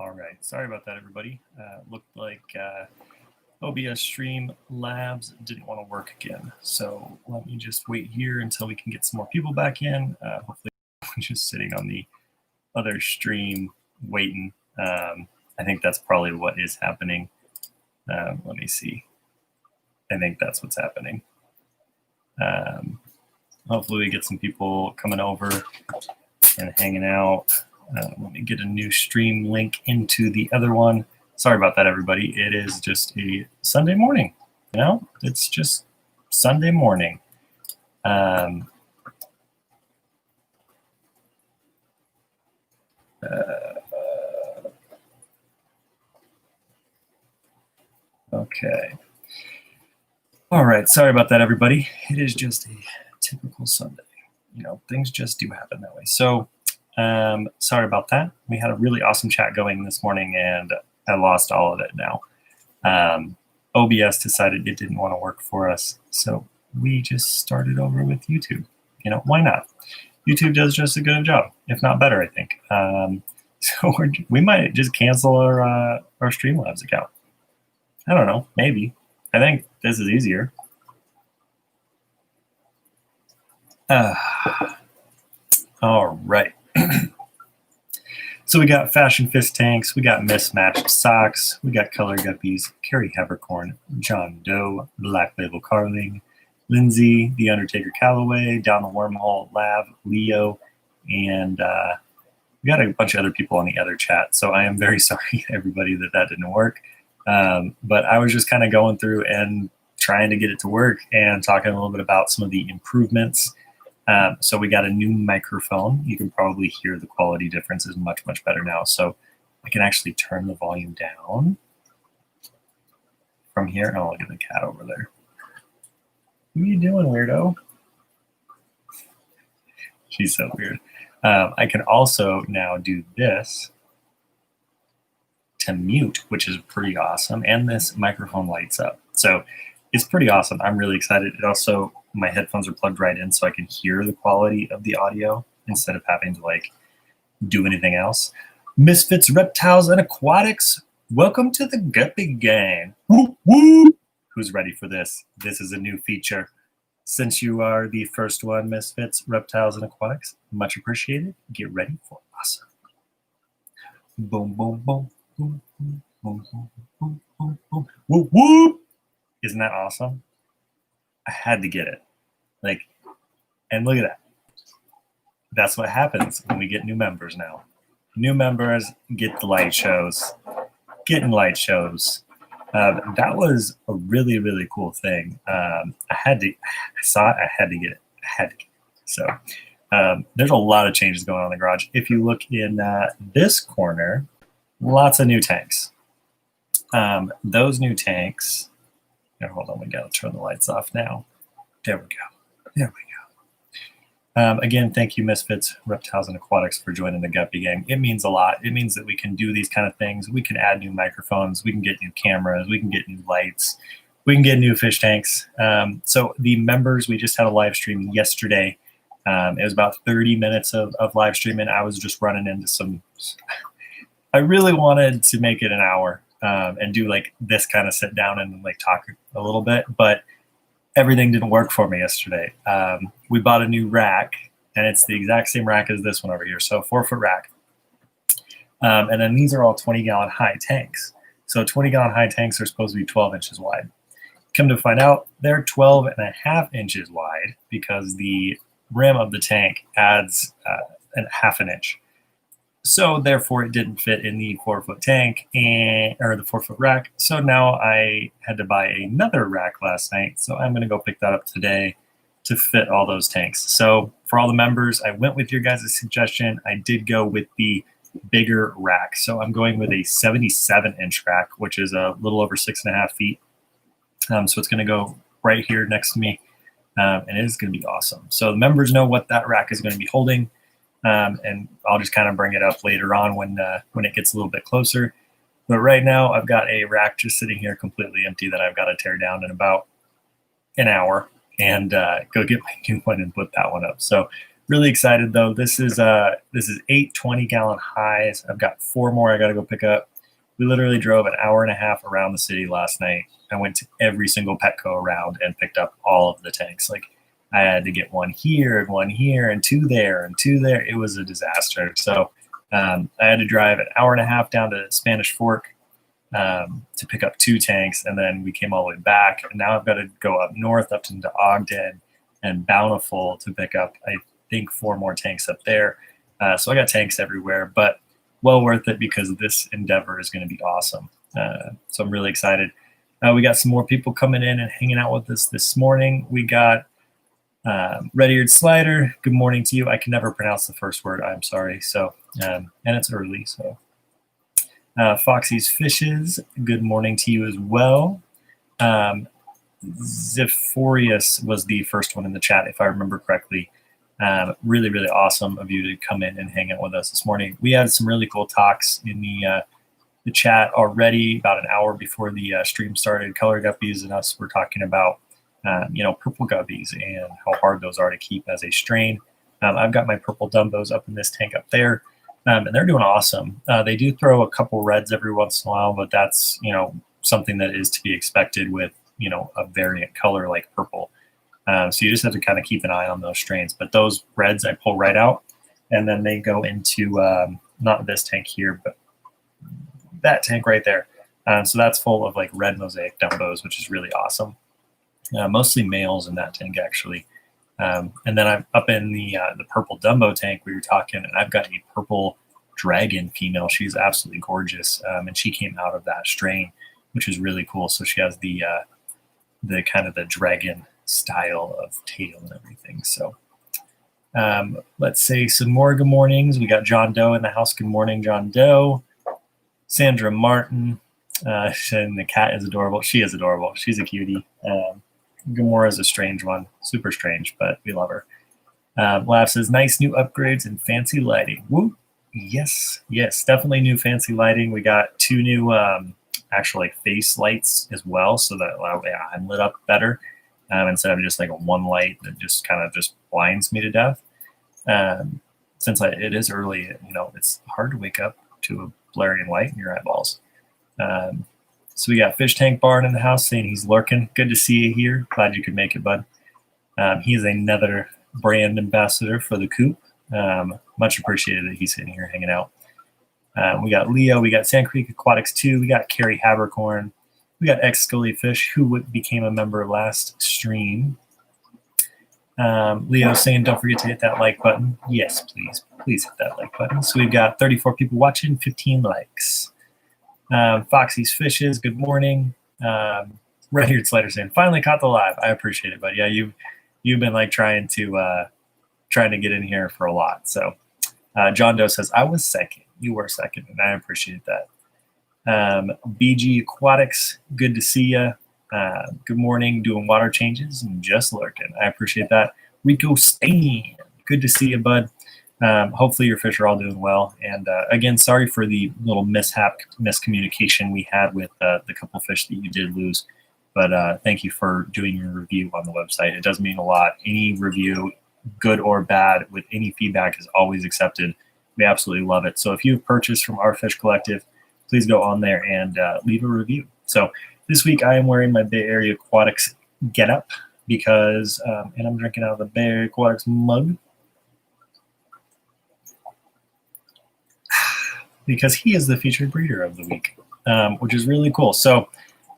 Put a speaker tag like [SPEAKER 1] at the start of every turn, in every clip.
[SPEAKER 1] All right, sorry about that, everybody. Looked like OBS Stream Labs didn't want to work again. So let me just wait here until we can get some more people back in. Hopefully I'm just sitting on the other stream waiting. I think that's probably what is happening. Let me see. I think that's what's happening. Hopefully we get some people coming over and hanging out. Let me get a new stream link into the other one. Sorry about that, everybody. It is just a Sunday morning. You know, it's just Sunday morning. Okay. All right. Sorry about that, everybody. It is just a typical Sunday. You know, things just do happen that way. So sorry about that. We had a really awesome chat going this morning, and I lost all of it now. OBS decided it didn't want to work for us, so we just started over with YouTube. You know, why not? YouTube does just a good job, if not better, I think. So we might just cancel our Streamlabs account. I don't know, maybe. I think this is easier. All right. So we got Fashion Fist Tanks, we got Mismatched Socks, we got Color Guppies, Carrie Havercorn, John Doe, Black Label Carling, Lindsay, The Undertaker Calloway, Down the Wormhole, Lav, Leo, and we got a bunch of other people on the other chat. So I am very sorry, everybody, that didn't work. But I was just kind of going through and trying to get it to work and talking a little bit about some of the improvements. So we got a new microphone. You can probably hear the quality difference is much, much better now. So I can actually turn the volume down from here. Oh, look at the cat over there. What are you doing, weirdo? She's so weird. I can also now do this to mute, which is pretty awesome. And this microphone lights up. So it's pretty awesome. I'm really excited. It also, my headphones are plugged right in so I can hear the quality of the audio instead of having to like do anything else. Misfits, Reptiles, and Aquatics, welcome to the Guppy Gang. Woo, woo. Who's ready for this? This is a new feature. Since you are the first one, Misfits, Reptiles, and Aquatics, much appreciated. Get ready for awesome. Boom, boom, boom, boom, boom, boom, boom, boom, boom, boom. Whoop, whoop. Isn't that awesome? I had to get it. Like, and look at that. That's what happens when we get new members now. New members get the light shows. Getting light shows. That was a really, really cool thing. I saw it, I had to get it. So there's a lot of changes going on in the garage. If you look in this corner, lots of new tanks. Those new tanks, here, hold on, we gotta turn the lights off now. There we go. There we go. Again, thank you, Misfits, Reptiles, and Aquatics for joining the Guppy Gang. It means a lot. It means that we can do these kind of things. We can add new microphones. We can get new cameras. We can get new lights. We can get new fish tanks. So the members, we just had a live stream yesterday. It was about 30 minutes of live streaming. I was just running into some, I really wanted to make it an hour and do like this kind of sit down and like talk a little bit, but everything didn't work for me yesterday. We bought a new rack, and it's the exact same rack as this one over here. So 4-foot rack. And then these are all 20-gallon high tanks. So 20-gallon high tanks are supposed to be 12 inches wide. Come to find out, they're 12.5 inches wide because the rim of the tank adds half an inch. So therefore, it didn't fit in the 4-foot tank or the 4-foot rack. So now I had to buy another rack last night. So I'm going to go pick that up today to fit all those tanks. So for all the members, I went with your guys' suggestion. I did go with the bigger rack. So I'm going with a 77-inch rack, which is a little over 6.5 feet. So it's going to go right here next to me, and it is going to be awesome. So the members know what that rack is going to be holding. And I'll just kind of bring it up later on when it gets a little bit closer. But right now, I've got a rack just sitting here completely empty that I've got to tear down in about an hour and go get my new one and put that one up. So Really excited though. This is 8 20-gallon highs. I've got 4 more I got to go pick up. We literally drove an hour and a half around the city last night. I went to every single Petco around and picked up all of the tanks. Like I had to get 1 here and 1 here and 2 there and 2 there. It was a disaster. So I had to drive an hour and a half down to Spanish Fork to pick up 2 tanks, and then we came all the way back. And now I've got to go up north, up into Ogden and Bountiful to pick up, I think, 4 more tanks up there. So I got tanks everywhere, but well worth it because this endeavor is going to be awesome. So I'm really excited. We got some more people coming in and hanging out with us this morning. We got Red-eared Slider. Good morning to you. I can never pronounce the first word. I'm sorry. So, and it's early. So, Foxy's Fishes. Good morning to you as well. Zephorius was the first one in the chat, if I remember correctly. Really, really awesome of you to come in and hang out with us this morning. We had some really cool talks in the chat already about an hour before the stream started. Color Guppies and us were talking about purple guppies and how hard those are to keep as a strain. I've got my purple Dumbos up in this tank up there, and they're doing awesome. They do throw a couple reds every once in a while, but that's something that is to be expected with a variant color like purple. So you just have to kind of keep an eye on those strains. But those reds I pull right out, and then they go into not this tank here, but that tank right there. So that's full of like red mosaic Dumbos, which is really awesome. Mostly males in that tank actually. And then I'm up in the purple Dumbo tank we were talking, and I've got a purple dragon female. She's absolutely gorgeous, and she came out of that strain, which is really cool. So she has the kind of the dragon style of tail and everything. So let's say some more good mornings. We got John Doe in the house. Good morning, John Doe. Sandra Martin. And the cat is adorable. She is adorable. She's a cutie. Gamora is a strange one. Super strange, but we love her. Laugh says, nice new upgrades and fancy lighting. Woo! Yes, definitely new fancy lighting. We got 2 new actual like face lights as well, so that I'm lit up better instead of just like a 1 light that just kind of just blinds me to death. Since it is early, it's hard to wake up to a blaring light in your eyeballs. So we got Fish Tank Barn in the house saying he's lurking. Good to see you here. Glad you could make it, bud. He is another brand ambassador for the Coop. Much appreciated that he's sitting here hanging out. We got Leo. We got Sand Creek Aquatics 2. We got Carrie Habercorn. We got X Scully Fish, who became a member last stream. Leo saying, don't forget to hit that like button. Yes, please. Please hit that like button. So we've got 34 people watching, 15 likes. Foxy's Fishes, good morning. Red-eared Slider saying, finally caught the live. I appreciate it, but yeah, you've been like trying to get in here for a lot. So John Doe says, I was second. You were second, and I appreciate that. BG Aquatics, good to see you. Good morning, doing water changes and just lurking. I appreciate that. Rico Spain, good to see you, bud. Hopefully your fish are all doing well. And again, sorry for the little miscommunication we had with the couple fish that you did lose. But thank you for doing your review on the website. It does mean a lot. Any review, good or bad, with any feedback is always accepted. We absolutely love it. So if you've purchased from Our Fish Collective, please go on there and leave a review. So this week I am wearing my Bay Area Aquatics getup because, and I'm drinking out of the Bay Area Aquatics mug, because he is the featured breeder of the week, which is really cool. So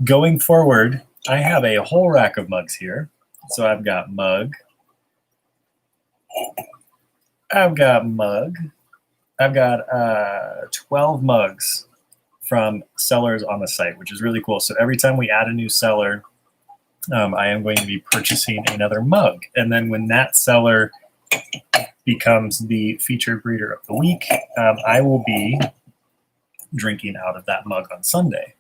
[SPEAKER 1] going forward, I have a whole rack of mugs here. So I've got mug. I've got 12 mugs from sellers on the site, which is really cool. So every time we add a new seller, I am going to be purchasing another mug. And then when that seller becomes the featured breeder of the week, I will be drinking out of that mug on Sunday.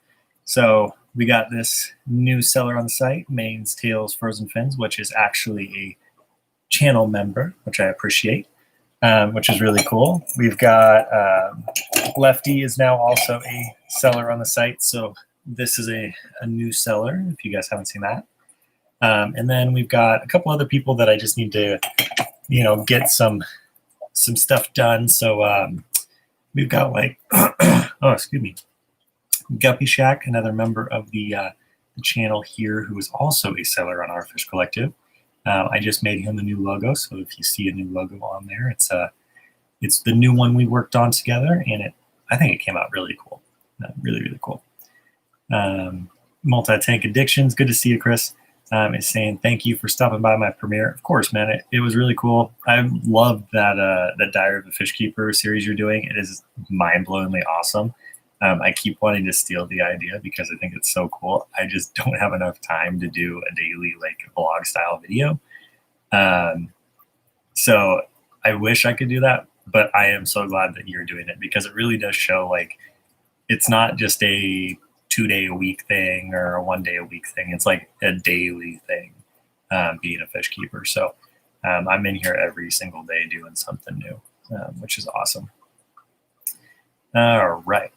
[SPEAKER 1] So we got this new seller on the site, Maine's Tails Frozen Fins, which is actually a channel member, which I appreciate, which is really cool. We've got Lefty is now also a seller on the site. So this is a new seller, if you guys haven't seen that. And then we've got a couple other people that I just need to get some stuff done. So we've got like, oh, excuse me, Guppy Shack, another member of the channel here, who is also a seller on Our Fish Collective. I just made him a new logo, so if you see a new logo on there, it's the new one we worked on together, and I think it came out really cool, really, really cool. Multi-Tank Addictions, good to see you, Chris. Is saying thank you for stopping by my premiere. Of course, man, it was really cool. I loved that Diary of a Fish Keeper series you're doing. It is mind-blowingly awesome. I keep wanting to steal the idea because I think it's so cool. I just don't have enough time to do a daily vlog style video. So I wish I could do that, but I am so glad that you're doing it because it really does show it's not just a 2-day-a-week thing or a 1-day-a-week thing. It's like a daily thing, being a fish keeper. So I'm in here every single day doing something new, which is awesome. All right.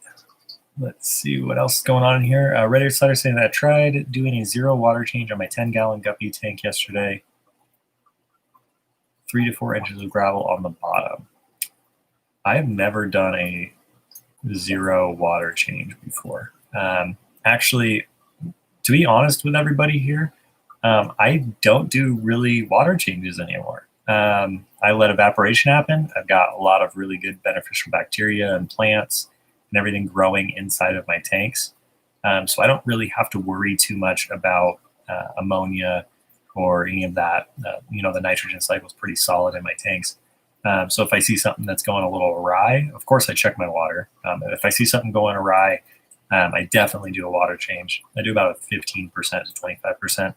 [SPEAKER 1] Let's see what else is going on in here. Reddit Slider saying that I tried doing a 0 water change on my 10-gallon guppy tank yesterday. 3 to 4 inches of gravel on the bottom. I have never done a 0 water change before. Actually, to be honest with everybody here, I don't do really water changes anymore. I let evaporation happen. I've got a lot of really good beneficial bacteria and plants and everything growing inside of my tanks. So I don't really have to worry too much about ammonia or any of that. The nitrogen cycle is pretty solid in my tanks. So if I see something that's going a little awry, of course I check my water. If I see something going awry, I definitely do a water change. I do about a 15% to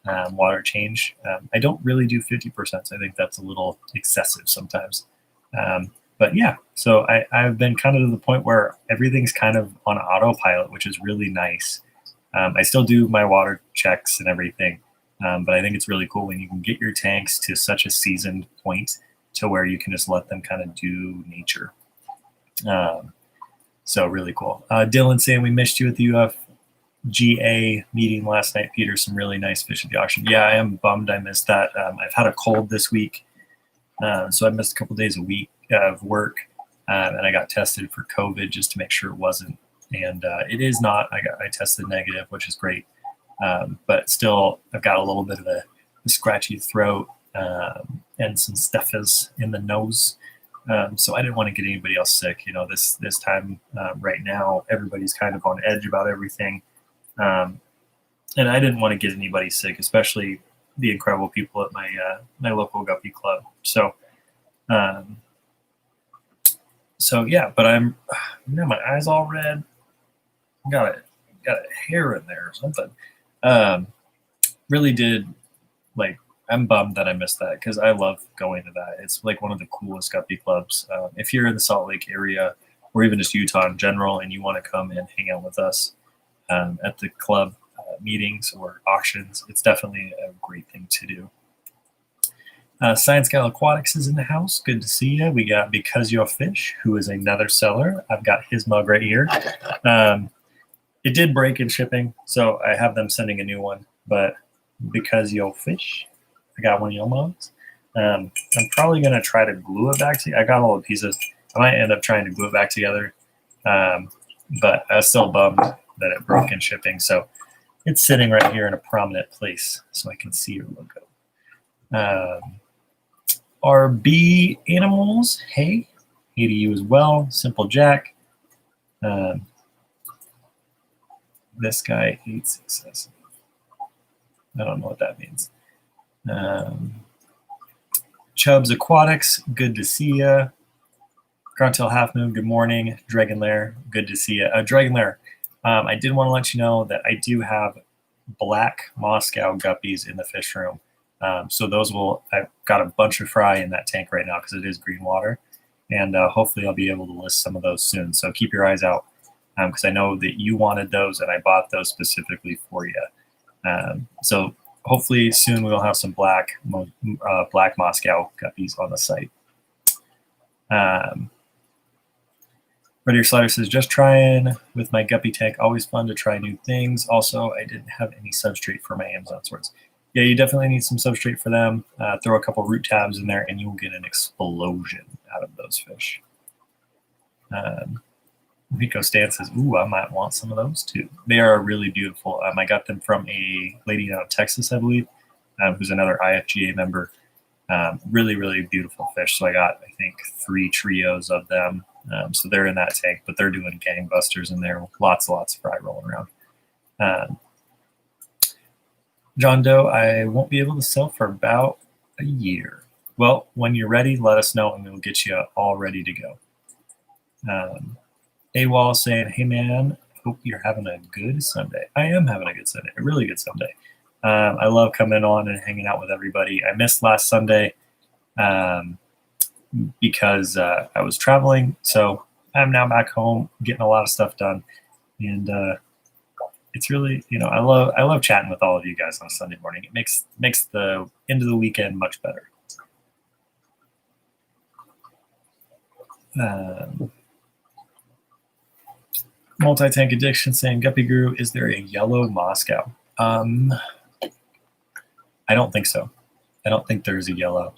[SPEAKER 1] 25% water change. I don't really do 50%. So I think that's a little excessive sometimes. But yeah, so I've been kind of to the point where everything's kind of on autopilot, which is really nice. I still do my water checks and everything, but I think it's really cool when you can get your tanks to such a seasoned point to where you can just let them kind of do nature. So really cool. Dylan saying we missed you at the UFGA meeting last night, Peter. Some really nice fish at the auction. Yeah, I am bummed I missed that. I've had a cold this week, so I missed a couple days a week of work, and I got tested for COVID just to make sure it wasn't. And it is not. I tested negative, which is great, but still I've got a little bit of a scratchy throat and some stuffers in the nose. So I didn't want to get anybody else sick. This time right now, everybody's kind of on edge about everything. And I didn't want to get anybody sick, especially the incredible people at my local guppy club. So yeah, but I'm my eyes all red. Got a hair in there or something. Really did I'm bummed that I missed that because I love going to that. It's one of the coolest guppy clubs. If you're in the Salt Lake area or even just Utah in general and you want to come and hang out with us at the club meetings or auctions, it's definitely a great thing to do. Science Gal Aquatics is in the house. Good to see you. We got Because You're Fish, who is another seller. I've got his mug right here. It did break in shipping, so I have them sending a new one. But Because You're Fish, I got one of your mugs. I'm probably going to try to glue it back together. I got all the pieces. I might end up trying to glue it back together. But I was still bummed that it broke in shipping. So it's sitting right here in a prominent place so I can see your logo. RB Animals, hey to you as well. Simple Jack. This guy hates excessive. I don't know what that means. Chubbs Aquatics, good to see you. Gruntail Half Moon, good morning. Dragon Lair, good to see you. Dragon Lair, I did want to let you know that I do have black Moscow guppies in the fish room. So I've got a bunch of fry in that tank right now because it is green water. And hopefully I'll be able to list some of those soon. So keep your eyes out because I know that you wanted those and I bought those specifically for you. So hopefully soon we'll have some black Moscow guppies on the site. Ready Your Slider says, just trying with my guppy tank. Always fun to try new things. Also, I didn't have any substrate for my Amazon swords. Yeah, you definitely need some substrate for them. Throw a couple root tabs in there and you'll get an explosion out of those fish. Rico Stan says, ooh, I might want some of those too. They are really beautiful. I got them from a lady out of Texas, I believe, who's another IFGA member. Really, really beautiful fish. So I got, I think, 3 trios of them. So they're in that tank, but they're doing gangbusters in there. Lots and lots of fry rolling around. John Doe, I won't be able to sell for about a year. Well, when you're ready, let us know and we'll get you all ready to go. AWOL saying, hey man, hope you're having a good Sunday. I am having a good Sunday, a really good Sunday. I love coming on and hanging out with everybody. I missed last Sunday because I was traveling. So I'm now back home getting a lot of stuff done. And it's really, I love chatting with all of you guys on a Sunday morning. It makes the end of the weekend much better. Multi-tank addiction saying, Guppy Guru, is there a yellow Moscow? I don't think so. I don't think there's a yellow.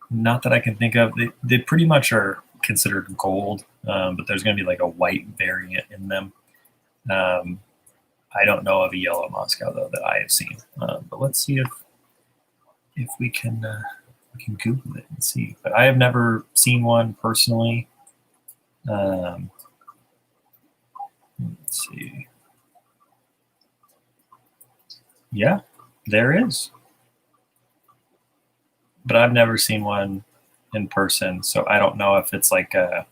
[SPEAKER 1] Not that I can think of. They pretty much are considered gold, but there's going to be like a white variant in them. I don't know of a yellow Moscow though that I have seen. But let's see if we can Google it and see. But I have never seen one personally. Let's see. Yeah, there is. But I've never seen one in person, so I don't know if it's like a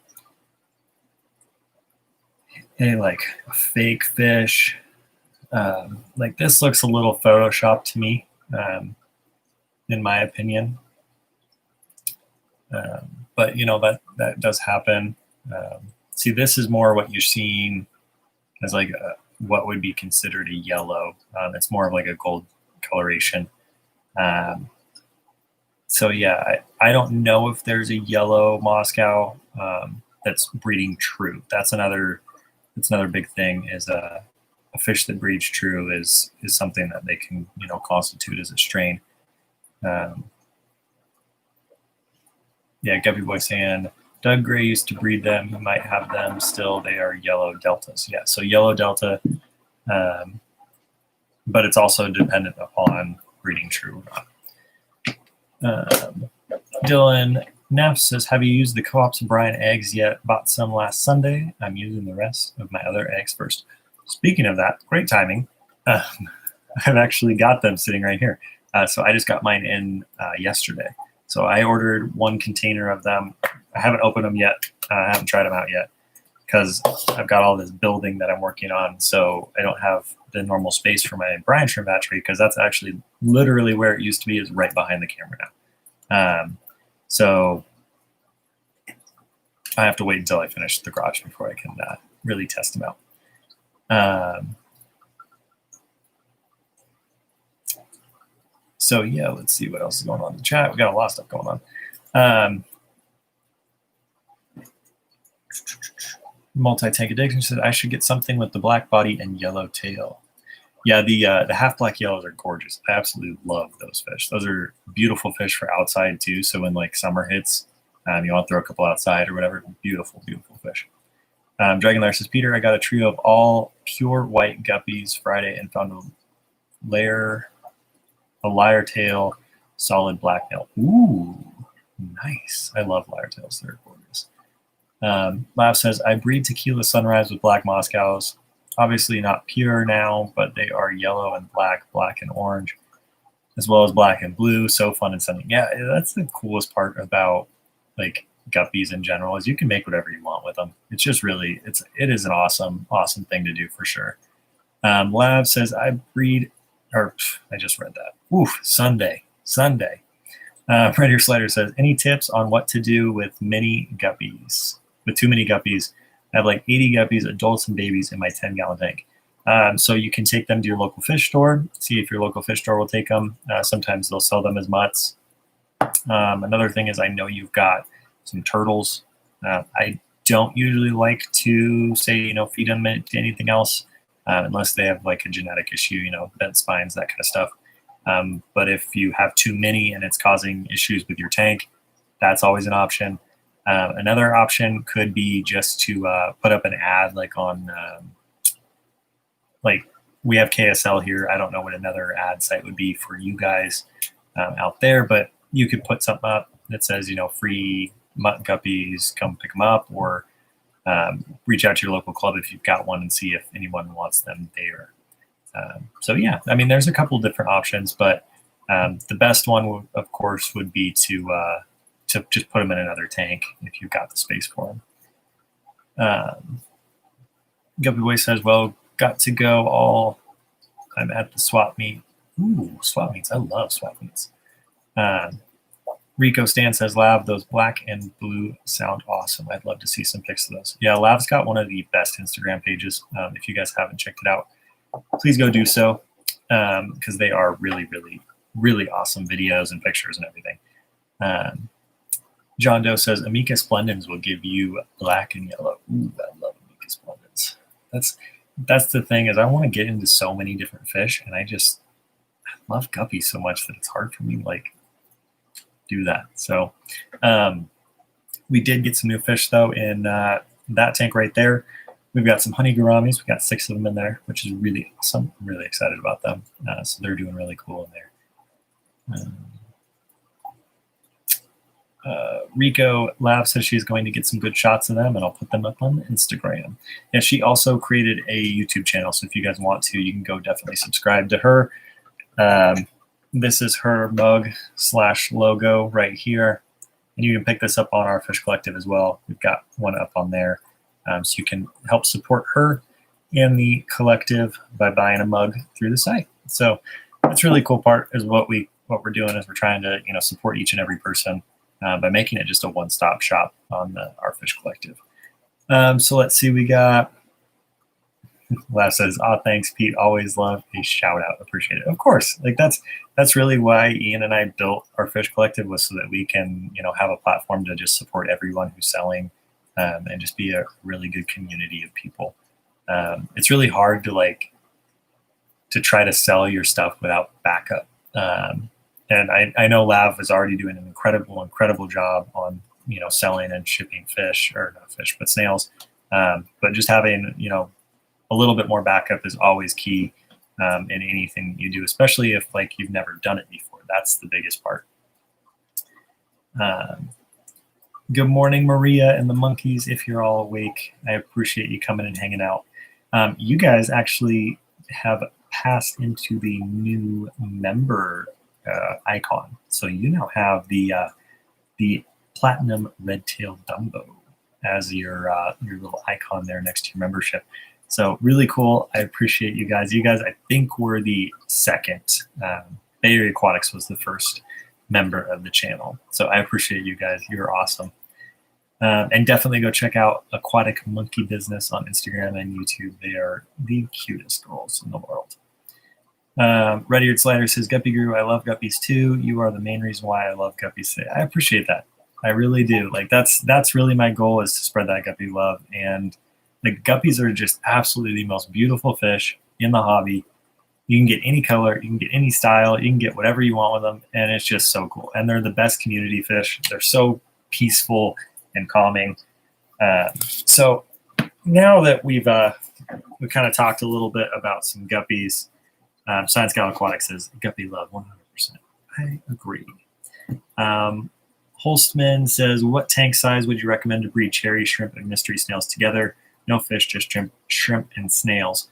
[SPEAKER 1] fake fish. Like this looks a little photoshopped to me, in my opinion. But that does happen. See, this is more what you're seeing as like what would be considered a yellow. It's more of like a gold coloration. So yeah, I don't know if there's a yellow Moscow that's breeding true. That's another big thing is a fish that breeds true is something that they can constitute as a strain. Yeah, Guppy Boy saying Doug Gray used to breed them. He might have them still. They are yellow deltas. Yeah, so yellow delta, but it's also dependent upon breeding true or not. Dylan Neff says, have you used the Co-op's Brian eggs yet? Bought some last Sunday. I'm using the rest of my other eggs first. Speaking of that, great timing. I've actually got them sitting right here. So I just got mine in yesterday. So I ordered 1 container of them. I haven't opened them yet. I haven't tried them out yet because I've got all this building that I'm working on. So I don't have the normal space for my brine shrimp hatchery because that's actually literally where it used to be, is right behind the camera now. So I have to wait until I finish the garage before I can really test them out. So yeah, let's see what else is going on in the chat. We got a lot of stuff going on. Multi-tank addiction said I should get something with the black body and yellow tail. Yeah, the half black yellows are gorgeous. I absolutely love those fish. Those are beautiful fish for outside too. So when like summer hits, you want to throw a couple outside or whatever. Beautiful, beautiful fish. Dragon Lair says, Peter, I got a trio of all pure white guppies Friday and found a lyre tail, solid black nail. Ooh, nice. I love lyre tails. They're gorgeous. Lab says, I breed tequila sunrise with black Moscows. Obviously not pure now, but they are yellow and black, black and orange, as well as black and blue. So fun and stunning. Yeah, that's the coolest part about like guppies in general, is you can make whatever you want with them. It's just really, it is an awesome, awesome thing to do for sure. Lab says, I breed, or I just read that. Oof, Sunday. Predator Slider says, any tips on what to do with mini guppies? With too many guppies. I have like 80 guppies, adults and babies, in my 10-gallon tank. So you can take them to your local fish store, see if your local fish store will take them. Sometimes they'll sell them as mutts. Another thing is, I know you've got some turtles. I don't usually like to say, feed them to anything else. unless they have like a genetic issue, you know, bent spines, that kind of stuff. But if you have too many and it's causing issues with your tank, that's always an option. Another option could be just to put up an ad like on, like we have KSL here. I don't know what another ad site would be for you guys out there, but you could put something up that says, you know, free mutton guppies, come pick them up, or reach out to your local club if you've got one and see if anyone wants them there. So yeah, I mean, there's a couple different options, but the best one, of course, would be to just put them in another tank if you've got the space for them. Guppy Boy says, well, got to go all. I'm at the swap meet. Ooh, swap meets. I love swap meets. Rico Stan says, Lav, those black and blue sound awesome. I'd love to see some pics of those. Yeah, Lav's got one of the best Instagram pages. If you guys haven't checked it out, please go do so, because they are really, really, really awesome videos and pictures and everything. John Doe says, Amica Splendens will give you black and yellow. Ooh, I love Amica Splendens. That's the thing, is I want to get into so many different fish, and I love guppies so much that it's hard for me to like do that. So we did get some new fish though in that tank right there. We've got some honey gouramis. We've got 6 of them in there, which is really awesome. I'm really excited about them. So they're doing really cool in there. Rico Lav says she's going to get some good shots of them, and I'll put them up on Instagram. And she also created a YouTube channel, so if you guys want to, you can go definitely subscribe to her. This is her mug / logo right here, and you can pick this up on our Fish Collective as well. We've got one up on there, so you can help support her and the collective by buying a mug through the site. So that's really cool part is what we're doing is we're trying to, you know, support each and every person by making it just a one-stop shop on our Fish Collective. So let's see, we got Lav says, thanks, Pete. Always love a shout out. Appreciate it. Of course, like that's really why Ian and I built our Fish Collective, was so that we can, you know, have a platform to just support everyone who's selling and just be a really good community of people. It's really hard to try to sell your stuff without backup. And I know Lav is already doing an incredible job on, you know, selling and shipping fish, or not fish, but snails. But just having, you know, a little bit more backup is always key in anything you do, especially if like you've never done it before. That's the biggest part. Good morning, Maria and the monkeys. If you're all awake, I appreciate you coming and hanging out. You guys actually have passed into the new member icon, so you now have the platinum red-tailed Dumbo as your little icon there next to your membership. So really cool. I appreciate you guys. You guys, I think, were the second. Bay Area Aquatics was the first member of the channel. So I appreciate you guys. You're awesome. And definitely go check out Aquatic Monkey Business on Instagram and YouTube. They are the cutest girls in the world. Red-eared Slider says, Guppy Guru, I love guppies too. You are the main reason why I love guppies today. I appreciate that. I really do. Like that's really my goal, is to spread that guppy love. And the guppies are just absolutely the most beautiful fish in the hobby. You can get any color, you can get any style, you can get whatever you want with them, and it's just so cool. And they're the best community fish. They're so peaceful and calming. So now that we kind of talked a little bit about some guppies, Science Gal Aquatic says, guppy love, 100%. I agree. Holstman says, what tank size would you recommend to breed cherry, shrimp, and mystery snails together? No fish, just shrimp and snails.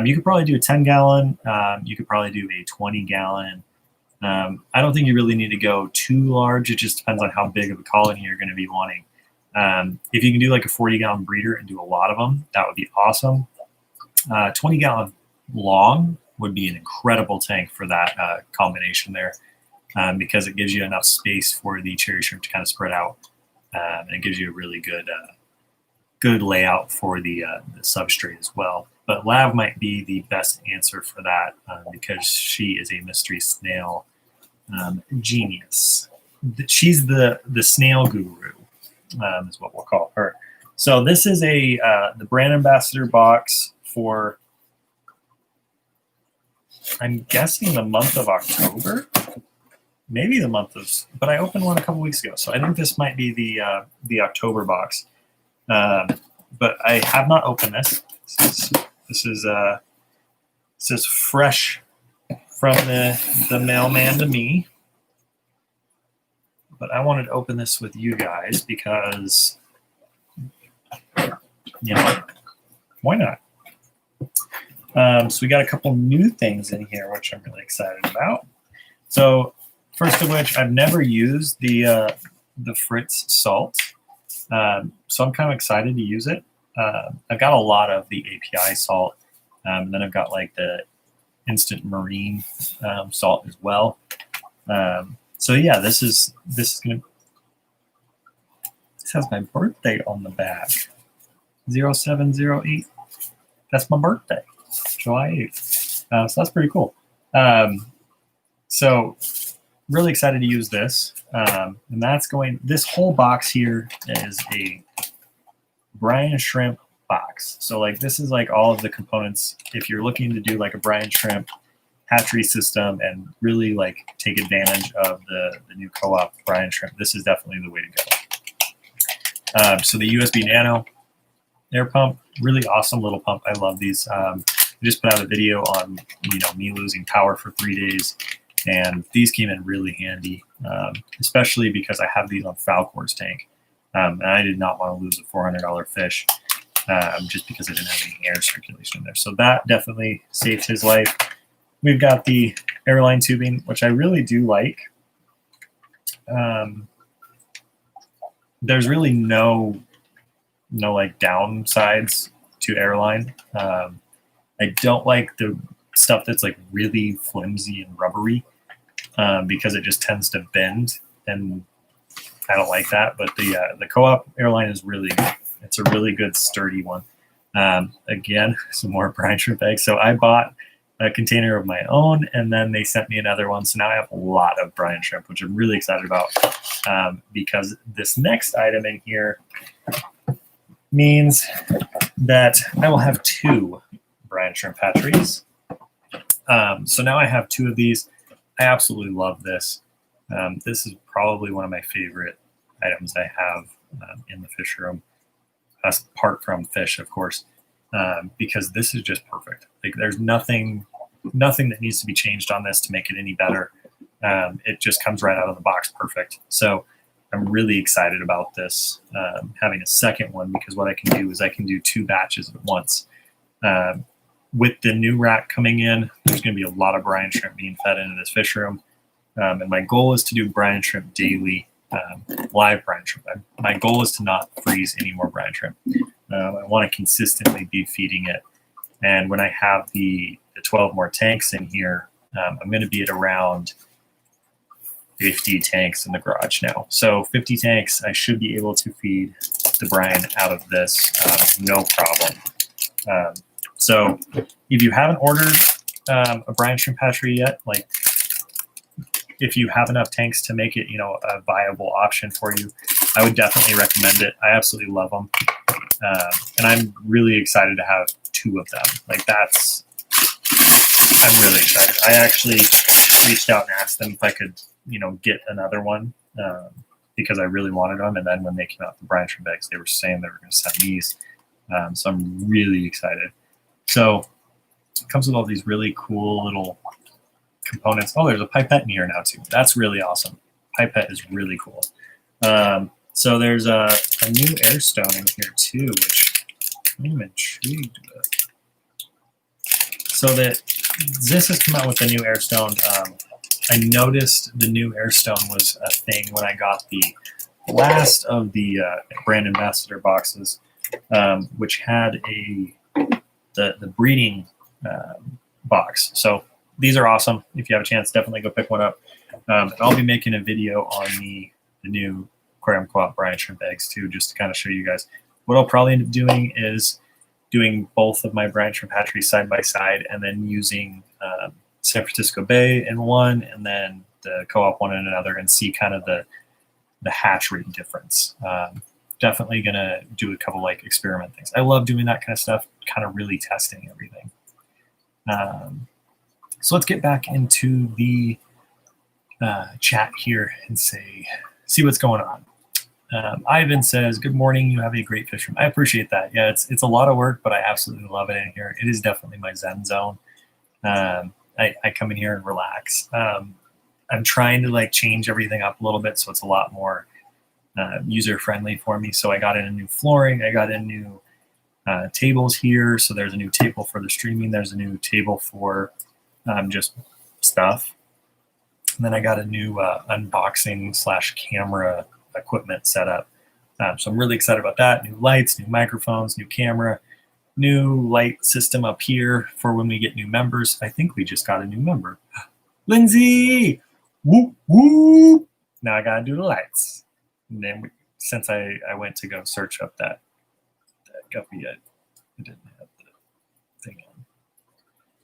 [SPEAKER 1] You could probably do a 10-gallon. You could probably do a 20-gallon. I don't think you really need to go too large. It just depends on how big of a colony you're going to be wanting. If you can do like a 40-gallon breeder and do a lot of them, that would be awesome. 20-gallon long would be an incredible tank for that combination there, because it gives you enough space for the cherry shrimp to kind of spread out. And it gives you a really good layout for the substrate as well. But Lav might be the best answer for that because she is a mystery snail genius. She's the snail guru, is what we'll call her. So this is the brand ambassador box for I'm guessing the month of October, maybe the month of, but I opened one a couple weeks ago. So I think this might be the October box. But I have not opened this. This is fresh from the mailman to me. But I wanted to open this with you guys because, you know, why not? So we got a couple new things in here, which I'm really excited about. So first of which, I've never used the Fritz salt. So I'm kind of excited to use it. I've got a lot of the API salt. And then I've got like the instant marine salt as well. So yeah, this is gonna. This has my birthday on the back. 0708. That's my birthday, July 8th. So that's pretty cool. So really excited to use this. And that's going. This whole box here is a brine shrimp box. So like this is like all of the components. If you're looking to do like a brine shrimp hatchery system and really like take advantage of the new co-op brine shrimp, this is definitely the way to go. So the USB Nano air pump, really awesome little pump. I love these. I just put out a video on me losing power for 3 days, and these came in really handy, especially because I have these on Falcor's tank, and I did not want to lose a $400 fish just because I didn't have any air circulation in there. So that definitely saved his life. We've got the airline tubing, which I really do like. There's really no like downsides to airline. I don't like the stuff that's like really flimsy and rubbery because it just tends to bend, and I don't like that. But the co-op airline is it's a really good sturdy one. Again, some more brine shrimp eggs. So I bought a container of my own, and then they sent me another one. So now I have a lot of brine shrimp, which I'm really excited about because this next item in here means that I will have 2 brine shrimp hatcheries. So now I have 2 of these. I absolutely love this. This is probably one of my favorite items I have in the fish room, apart from fish, of course, because this is just perfect. Like there's nothing that needs to be changed on this to make it any better. It just comes right out of the box perfect. So I'm really excited about this, having a second one, because what I can do is I can do 2 batches at once. With the new rack coming in, there's going to be a lot of brine shrimp being fed into this fish room. And my goal is to do brine shrimp daily, live brine shrimp. My goal is to not freeze any more brine shrimp. I want to consistently be feeding it. And when I have the 12 more tanks in here, I'm going to be at around 50 tanks in the garage now. So 50 tanks, I should be able to feed the brine out of this, no problem. So if you haven't ordered a brine shrimp hatchery yet, like if you have enough tanks to make it, a viable option for you, I would definitely recommend it. I absolutely love them. And I'm really excited to have 2 of them. Like I'm really excited. I actually reached out and asked them if I could, get another one because I really wanted them. And then when they came out the brine shrimp eggs, they were saying they were going to send these. So I'm really excited. So it comes with all these really cool little components. Oh, there's a pipette in here now too. That's really awesome. Pipette is really cool. So there's a new air stone in here too, which I'm intrigued with. So that this has come out with the new air stone. I noticed the new air stone was a thing when I got the last of the brand ambassador boxes, which had the breeding box. So these are awesome. If you have a chance, definitely go pick one up. And I'll be making a video on the new Aquarium Co-op brine shrimp eggs too, just to kind of show you guys. What I'll probably end up doing is doing both of my brine shrimp hatcheries side by side, and then using San Francisco Bay in one, and then the co-op one in another, and see kind of the hatch rate difference. Definitely gonna do a couple like experiment things. I love doing that kind of stuff, kind of really testing everything. So let's get back into the chat here and see what's going on. Ivan says, good morning. You have a great fish room. I appreciate that. Yeah, it's a lot of work, but I absolutely love it in here. It is definitely my Zen zone. I come in here and relax. I'm trying to like change everything up a little bit so it's a lot more user friendly for me. So I got in a new flooring. I got in new tables here. So there's a new table for the streaming. There's a new table for just stuff. And then I got a new unboxing / camera equipment set up. So I'm really excited about that. New lights, new microphones, new camera, new light system up here for when we get new members. I think we just got a new member. Lindsay! Whoop, whoop! Now I got to do the lights. And then since I went to go search up that guppy, I didn't have the thing on.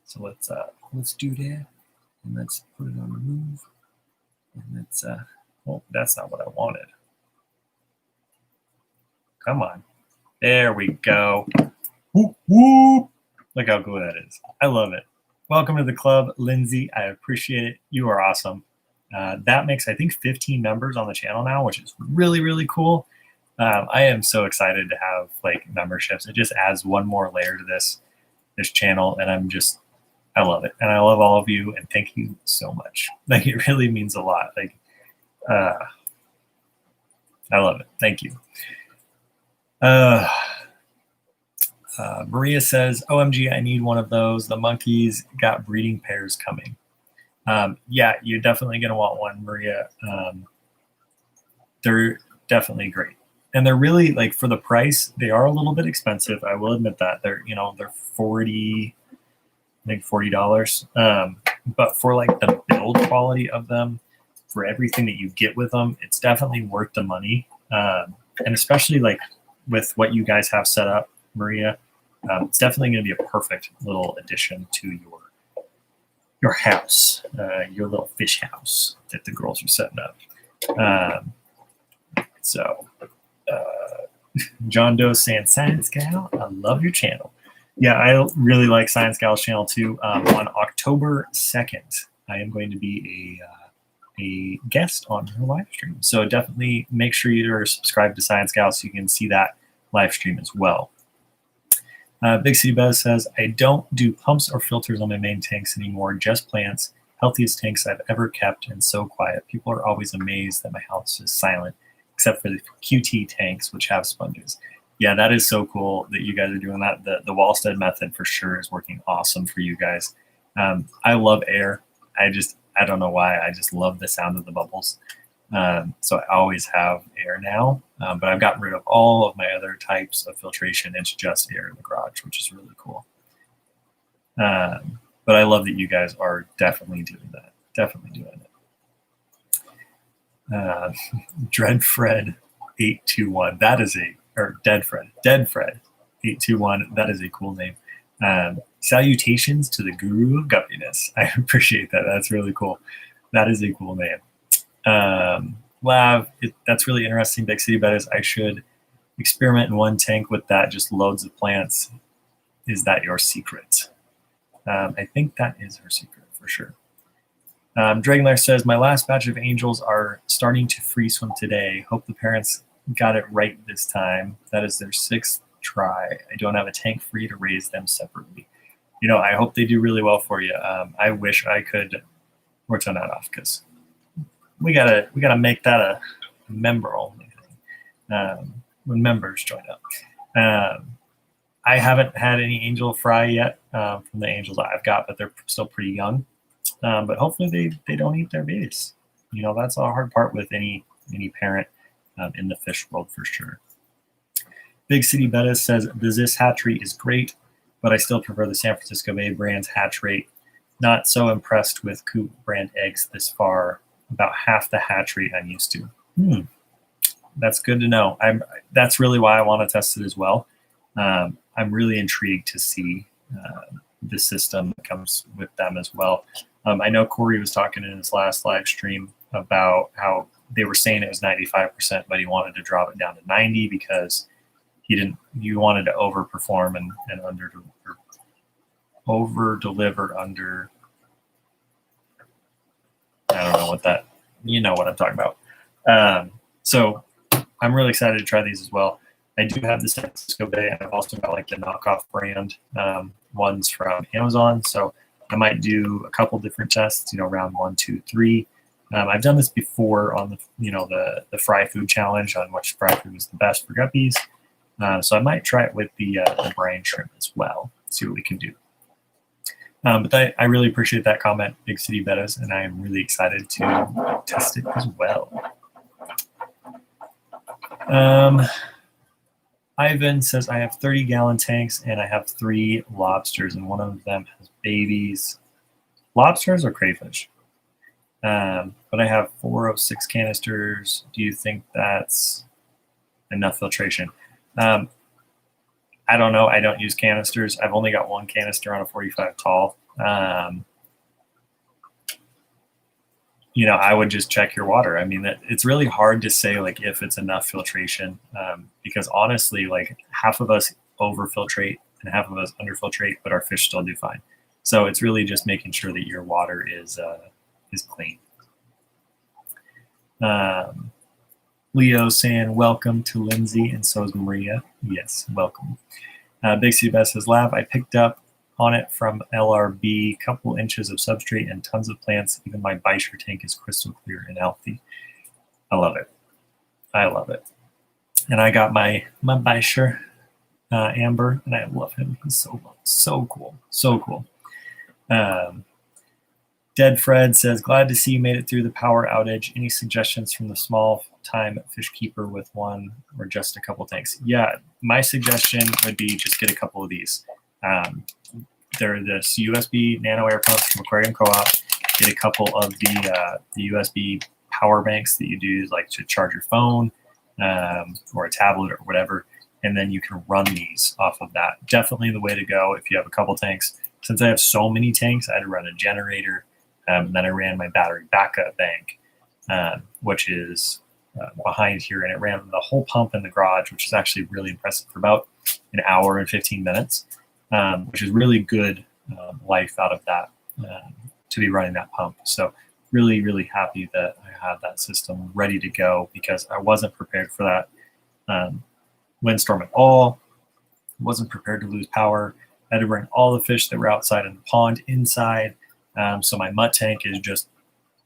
[SPEAKER 1] So let's do that. And let's put it on remove. And let's, well, that's not what I wanted. Come on. There we go. Whoop, whoop. Look how cool that is. I love it. Welcome to the club, Lindsay. I appreciate it. You are awesome. That makes, I think, 15 members on the channel now, which is really, really cool. I am so excited to have like memberships. It just adds one more layer to this channel, and I love it. And I love all of you, and thank you so much. Like, it really means a lot. Like, I love it. Thank you. Maria says, OMG, I need one of those. The monkeys got breeding pairs coming. Yeah, you're definitely going to want one, Maria. They're definitely great. And they're really, like, for the price, they are a little bit expensive. I will admit that. They're $40. But for like the build quality of them, for everything that you get with them, it's definitely worth the money. And especially like with what you guys have set up, Maria, it's definitely going to be a perfect little addition to your house, your little fish house that the girls are setting up. John Doe saying, Science Gal, I love your channel. Yeah, I really like Science Gal's channel too. On October 2nd, I am going to be a guest on her live stream. So definitely make sure you're subscribed to Science Gal so you can see that live stream as well. Big City Buzz says, I don't do pumps or filters on my main tanks anymore, just plants. Healthiest tanks I've ever kept and so quiet. People are always amazed that my house is silent, except for the QT tanks, which have sponges. Yeah, that is so cool that you guys are doing that. The Wallstead method for sure is working awesome for you guys. I love air. I don't know why. I just love the sound of the bubbles. So I always have air now, but I've gotten rid of all of my other types of filtration. It's just air in the garage, which is really cool. But I love that you guys are definitely doing that. Definitely doing it. Dreadfred 821. That is Dead Fred 821. That is a cool name. Salutations to the guru of guppiness. I appreciate that. That's really cool. That is a cool name. Lav, that's really interesting. Big City Bettis. I should experiment in one tank with that. Just loads of plants. Is that your secret? I think that is her secret for sure. Dragonlair says, my last batch of angels are starting to free swim today. Hope the parents got it right this time. That is their 6th try. I don't have a tank free to raise them separately. I hope they do really well for you. I wish I could. We're turning that off because we gotta make that a member only thing when members join up. I haven't had any angel fry yet from the angels I've got, but they're still pretty young. But hopefully they don't eat their babies. That's a hard part with any parent in the fish world for sure. Big City Bettis says, the Ziss hatchery is great, but I still prefer the San Francisco Bay brand's hatch rate. Not so impressed with Coop brand eggs this far. About half the hatch rate I'm used to. That's good to know. That's really why I want to test it as well. I'm really intrigued to see the system that comes with them as well. I know Corey was talking in his last live stream about how they were saying it was 95%, but he wanted to drop it down to 90 because you wanted to overperform and over deliver under I don't know what that, you know what I'm talking about. So I'm really excited to try these as well. I do have the San Francisco Bay, and I've also got like the knockoff brand ones from Amazon. So I might do a couple different tests, round 1, 2, 3. I've done this before on the fry food challenge on which fry food was the best for guppies. So I might try it with the brine shrimp as well, see what we can do. But I really appreciate that comment, Big City Bettas, and I am really excited to test it as well. Ivan says, I have 30-gallon tanks and I have 3 lobsters, and one of them has babies. Lobsters or crayfish? But I have 4 of 6 canisters. Do you think that's enough filtration? I don't know. I don't use canisters. I've only got 1 canister on a 45 tall. I would just check your water. I mean, it's really hard to say like if it's enough filtration, because honestly, like half of us overfiltrate and half of us underfiltrate, but our fish still do fine. So it's really just making sure that your water is clean. Leo saying welcome to Lindsay, and so is Maria. Yes, welcome. Big City Best says, Lab, I picked up on it from LRB, couple inches of substrate and tons of plants. Even my Beischer tank is crystal clear and healthy. I love it. I love it. And I got my Beischer Amber, and I love him. He's so cool. So cool. Dead Fred says, glad to see you made it through the power outage. Any suggestions from the small time fish keeper with 1 or just a couple tanks? Yeah, my suggestion would be just get a couple of these. They're this USB nano air pumps from Aquarium Co-op. Get a couple of the USB power banks that you do like to charge your phone or a tablet or whatever, and then you can run these off of that. Definitely the way to go if you have a couple tanks. Since I have so many tanks, I had to run a generator, and then I ran my battery backup bank, which is behind here, and it ran the whole pump in the garage, which is actually really impressive, for about an hour and 15 minutes. Which is really good life out of that to be running that pump. So really, really happy that I have that system ready to go, because I wasn't prepared for that windstorm at all. Wasn't prepared to lose power. I had to bring all the fish that were outside in the pond inside. So my mutt tank is just,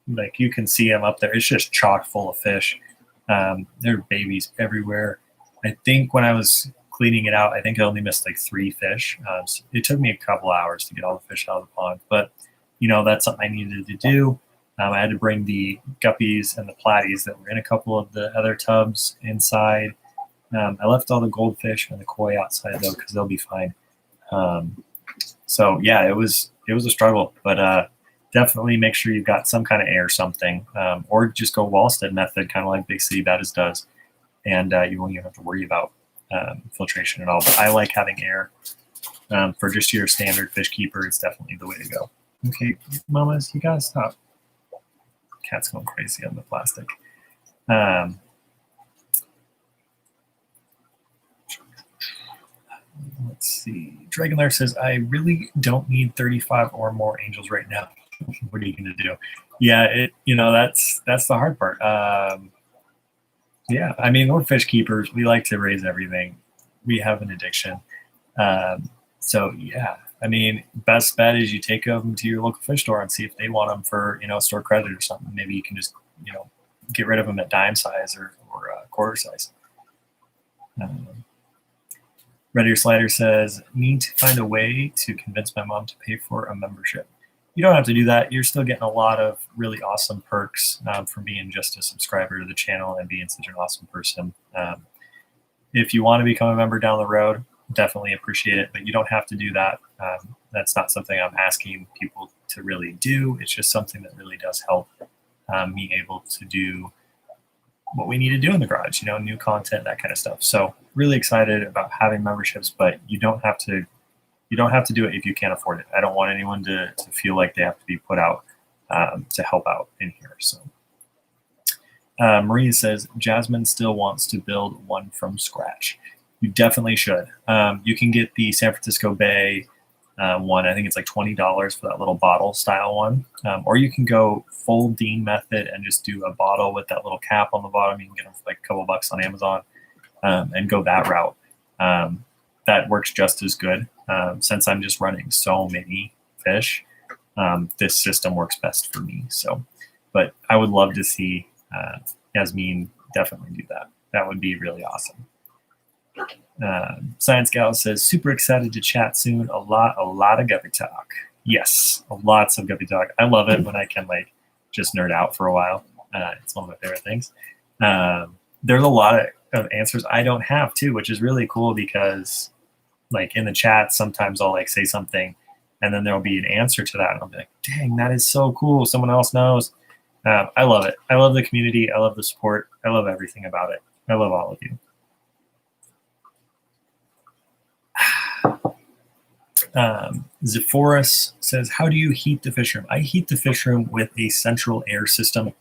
[SPEAKER 1] like you can see them up there. It's just chock full of fish. There are babies everywhere. I think when I was cleaning it out, I think I only missed like 3 fish. So it took me a couple hours to get all the fish out of the pond, but that's something I needed to do. I had to bring the guppies and the platies that were in a couple of the other tubs inside. I left all the goldfish and the koi outside though, because they'll be fine. So yeah, it was a struggle, but definitely make sure you've got some kind of air something, or just go Wallstead method, kind of like Big City Bettas does, and you won't even have to worry about filtration at all. But I like having air for just your standard fish keeper. It's definitely the way to go. Okay, mamas, you gotta stop. Cat's going crazy on the plastic. Let's see. Dragonlair says, I really don't need 35 or more angels right now. What are you gonna do? Yeah, that's the hard part. Yeah, I mean, we're fish keepers. We like to raise everything. We have an addiction. So yeah, I mean, best bet is you take them to your local fish store and see if they want them for, store credit or something. Maybe you can just, get rid of them at dime size or quarter size. Red Ear Slider says, need to find a way to convince my mom to pay for a membership. You don't have to do that. You're still getting a lot of really awesome perks from being just a subscriber to the channel and being such an awesome person. If you want to become a member down the road, definitely appreciate it, but you don't have to do that. That's not something I'm asking people to really do. It's just something that really does help me able to do what we need to do in the garage, new content, that kind of stuff. So really excited about having memberships, but you don't have to do it if you can't afford it. I don't want anyone to feel like they have to be put out to help out in here. So Marie says, Jasmine still wants to build one from scratch. You definitely should. You can get the San Francisco Bay one. I think it's like $20 for that little bottle style one. Or you can go full Dean method and just do a bottle with that little cap on the bottom. You can get them for like a couple bucks on Amazon, and go that route. That works just as good. Since I'm just running so many fish, this system works best for me. So, but I would love to see Yasmin definitely do that. That would be really awesome. Science Gal says, super excited to chat soon. A lot of guppy talk. Yes, lots of guppy talk. I love it when I can like just nerd out for a while. It's one of my favorite things. There's a lot of answers I don't have too, which is really cool because like in the chat, sometimes I'll like say something and then there'll be an answer to that. And I'll be like, dang, that is so cool. Someone else knows. I love it. I love the community. I love the support. I love everything about it. I love all of you. Zephorus says, how do you heat the fish room? I heat the fish room with a central air system.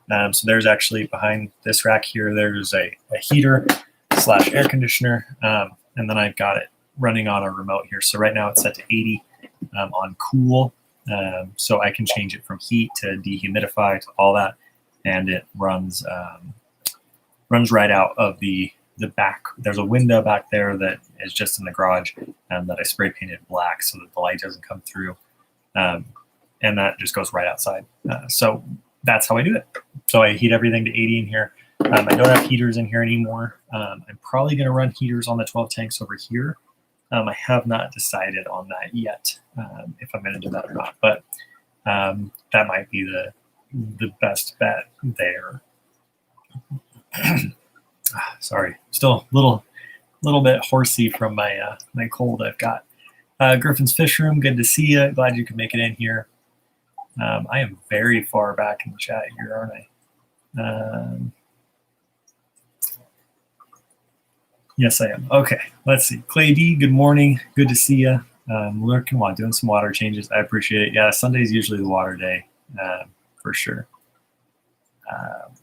[SPEAKER 1] So there's actually behind this rack here, there's a heater / air conditioner. And then I've got it running on a remote here. So right now it's set to 80 on cool. So I can change it from heat to dehumidify to all that. And it runs right out of the back. There's a window back there that is just in the garage that I spray painted black so that the light doesn't come through. And that just goes right outside. So that's how I do it. So I heat everything to 80 in here. I don't have heaters in here anymore. I'm probably going to run heaters on the 12 tanks over here. I have not decided on that yet, if I'm going to do that or not. But that might be the best bet there. Sorry, still a little bit horsey from my my cold I've got. Griffin's Fish Room, good to see you. Glad you could make it in here. I am very far back in the chat here, aren't I? Yes, I am. Okay, let's see. Clay D, good morning. Good to see you. Lurking while doing some water changes. I appreciate it. Yeah, Sunday is usually the water day, for sure.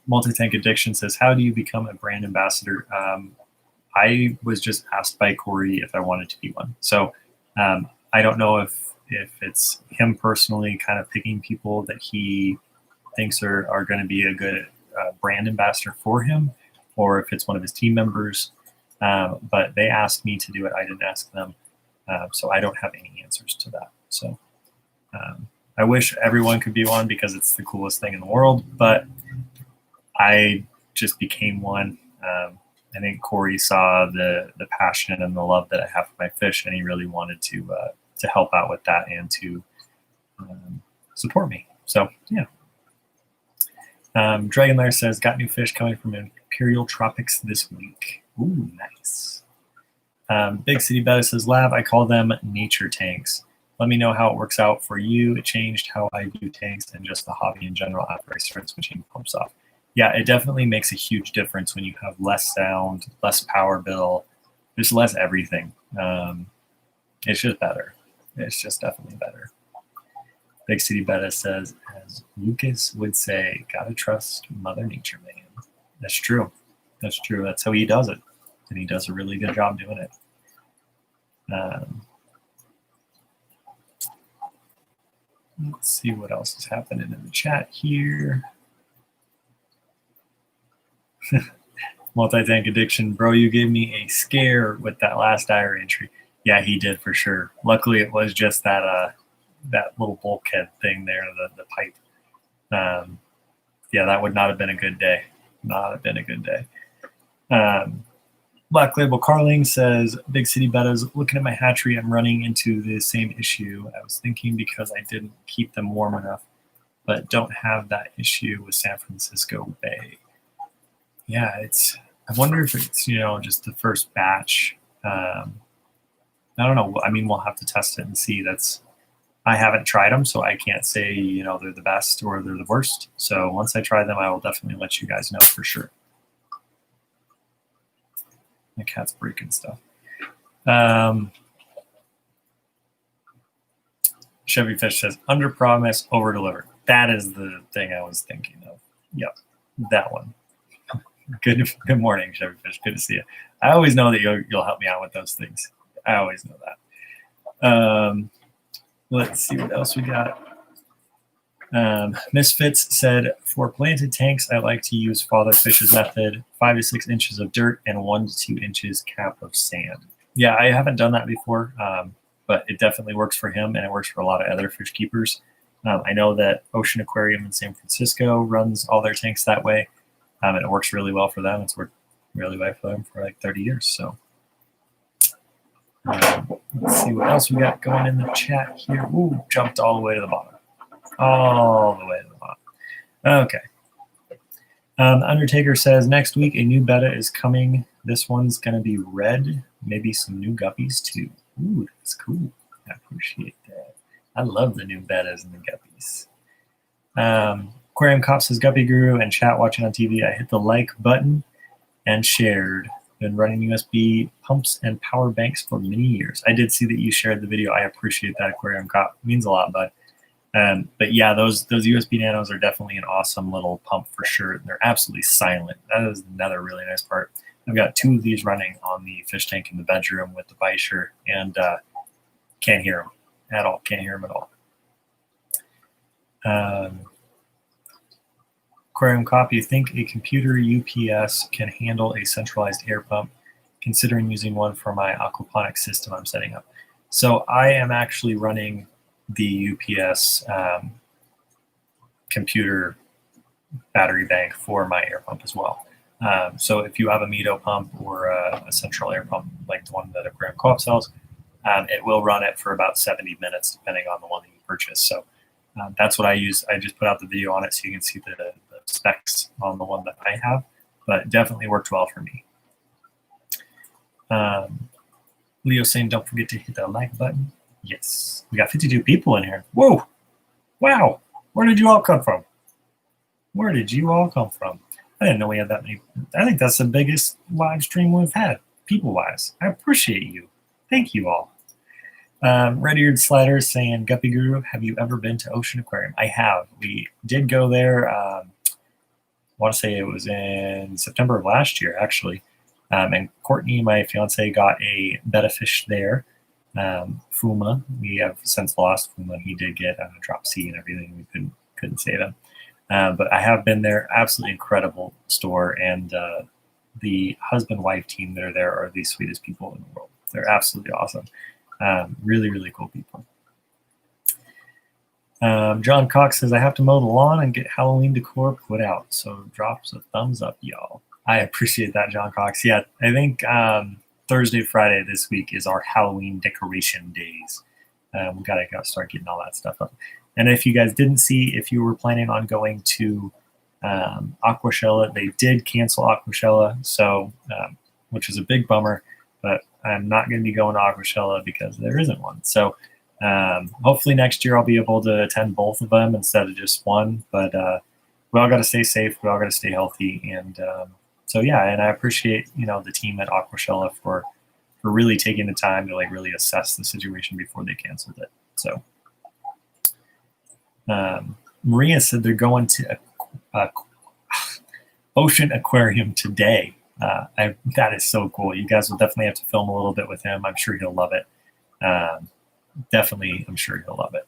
[SPEAKER 1] Multi-Tank Addiction says, how do you become a brand ambassador? I was just asked by Corey if I wanted to be one. So I don't know if it's him personally kind of picking people that he thinks are going to be a good brand ambassador for him, or if it's one of his team members. But they asked me to do it. I didn't ask them. So I don't have any answers to that. So I wish everyone could be one because it's the coolest thing in the world, but I just became one. I think Corey saw the passion and the love that I have for my fish, and he really wanted to help out with that and to support me. So yeah. Dragonlair says, got new fish coming from Imperial Tropics this week. Ooh, nice. Big City Betta says, Lab, I call them nature tanks. Let me know how it works out for you. It changed how I view tanks and just the hobby in general after I started switching pumps off. Yeah, it definitely makes a huge difference when you have less sound, less power bill, just less everything. It's just better. It's just definitely better. Big City Betta says, as Lucas would say, gotta trust Mother Nature, man. That's true. That's true. That's how he does it. And he does a really good job doing it. Let's see what else is happening in the chat here. Multi-Tank Addiction. Bro, you gave me a scare with that last diary entry. Yeah, he did for sure. Luckily, it was just that little bulkhead thing there, the pipe. Yeah, that would not have been a good day. Not have been a good day. Black Label Carling says, Big City Betta's looking at my hatchery. I'm running into the same issue. I was thinking because I didn't keep them warm enough, but don't have that issue with San Francisco Bay. Yeah, I wonder if it's, just the first batch. I don't know. I mean, we'll have to test it and see. I haven't tried them, so I can't say, they're the best or they're the worst. So once I try them, I will definitely let you guys know for sure. My cat's breaking stuff. Chevy Fish says, under promise, over deliver. That is the thing I was thinking of. Yep, that one. Good morning, Chevy Fish. Good to see you. I always know that you'll help me out with those things. I always know that. Let's see what else we got. Misfits said, for planted tanks, I like to use Father Fish's method, 5 to 6 inches of dirt and 1 to 2 inches cap of sand. Yeah, I haven't done that before, but it definitely works for him, and it works for a lot of other fish keepers. I know that Ocean Aquarium in San Francisco runs all their tanks that way, and it works really well for them. It's worked really well for them for like 30 years. So let's see what else we got going in the chat here. Ooh, jumped all the way to the bottom. All the way to the bottom. Okay. Undertaker says, next week, a new betta is coming. This one's going to be red. Maybe some new guppies, too. Ooh, that's cool. I appreciate that. I love the new bettas and the guppies. Aquarium COOP says, Guppy Guru and chat watching on TV. I hit the like button and shared. Been running USB pumps and power banks for many years. I did see that you shared the video. I appreciate that, Aquarium COOP. It means a lot, bud. But yeah, those USB nanos are definitely an awesome little pump for sure. They're absolutely silent. That is another really nice part. I've got 2 of these running on the fish tank in the bedroom with the Bisher, and can't hear them at all. Can't hear them at all. Aquarium COOP, you think a computer UPS can handle a centralized air pump, considering using one for my aquaponics system I'm setting up? So I am actually running the UPS computer battery bank for my air pump as well. So if you have a Mito pump or a central air pump like the one that Aquarium COOP sells, it will run it for about 70 minutes depending on the one that you purchase. So that's what I use. I just put out the video on it so you can see the specs on the one that I have, but it definitely worked well for me. Leo saying, don't forget to hit that like button. Yes, we got 52 people in here. Whoa, wow, where did you all come from? Where did you all come from? I didn't know we had that many. I think that's the biggest live stream we've had, people-wise. I appreciate you. Thank you all. Red-eared Slider saying, Guppy Guru, have you ever been to Ocean Aquarium? I have. We did go there, I want to say it was in September of last year, actually. And Courtney, my fiance, got a betta fish there. Fuma, we have since lost Fuma. He did get a drop C and everything. We couldn't save him. But I have been there. Absolutely incredible store, and the husband-wife team that are there are the sweetest people in the world. They're absolutely awesome. Really, really cool people. John Cox says, I have to mow the lawn and get Halloween decor put out. So drops a thumbs up, y'all. I appreciate that, John Cox. Yeah, I think Thursday, Friday this week is our Halloween decoration days. We gotta start getting all that stuff up. And if you guys didn't see, if you were planning on going to Aquashella, they did cancel Aquashella, so which is a big bummer. But I'm not going to be going to Aquashella because there isn't one. So hopefully next year I'll be able to attend both of them instead of just one. But we all got to stay safe. We all got to stay healthy. And so yeah, and I appreciate the team at Aquashella for really taking the time to really assess the situation before they canceled it. So Maria said they're going to Ocean Aquarium today. That is so cool. You guys will definitely have to film a little bit with him. I'm sure he'll love it. Definitely, I'm sure he'll love it.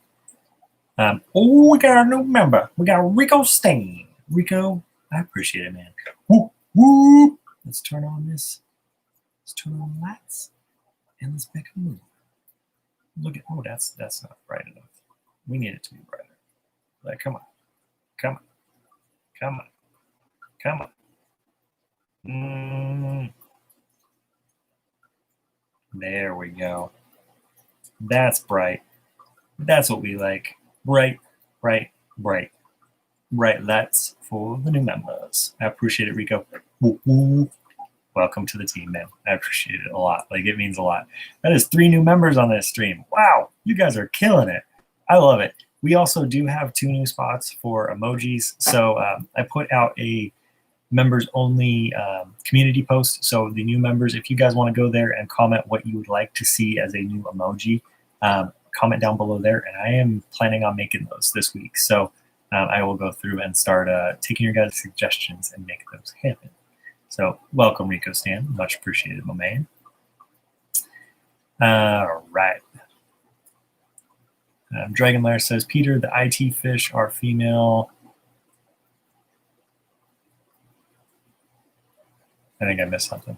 [SPEAKER 1] Oh, we got a new member. We got Rico Stain. Rico, I appreciate it, man. Whoop, whoop. Let's turn on this. Let's turn on the lights. And let's make a move. Look at, oh, that's not bright enough. We need it to be brighter. Like, come on. Come on. Come on. Come on. There we go. That's bright. That's what we like. Bright, bright, bright. Bright lights for the new members. I appreciate it, Rico. Woo, woo. Welcome to the team, man. I appreciate it a lot. It means a lot. That is 3 new members on this stream. Wow, you guys are killing it. I love it. We also do have 2 new spots for emojis. So I put out a members only community post. So the new members, if you guys want to go there and comment what you would like to see as a new emoji, comment down below there. And I am planning on making those this week. So I will go through and start taking your guys' suggestions and make those happen. So welcome, Rico Stan. Much appreciated, my man. All right. Dragonlair says, Peter, the IT fish are female. I think I missed something.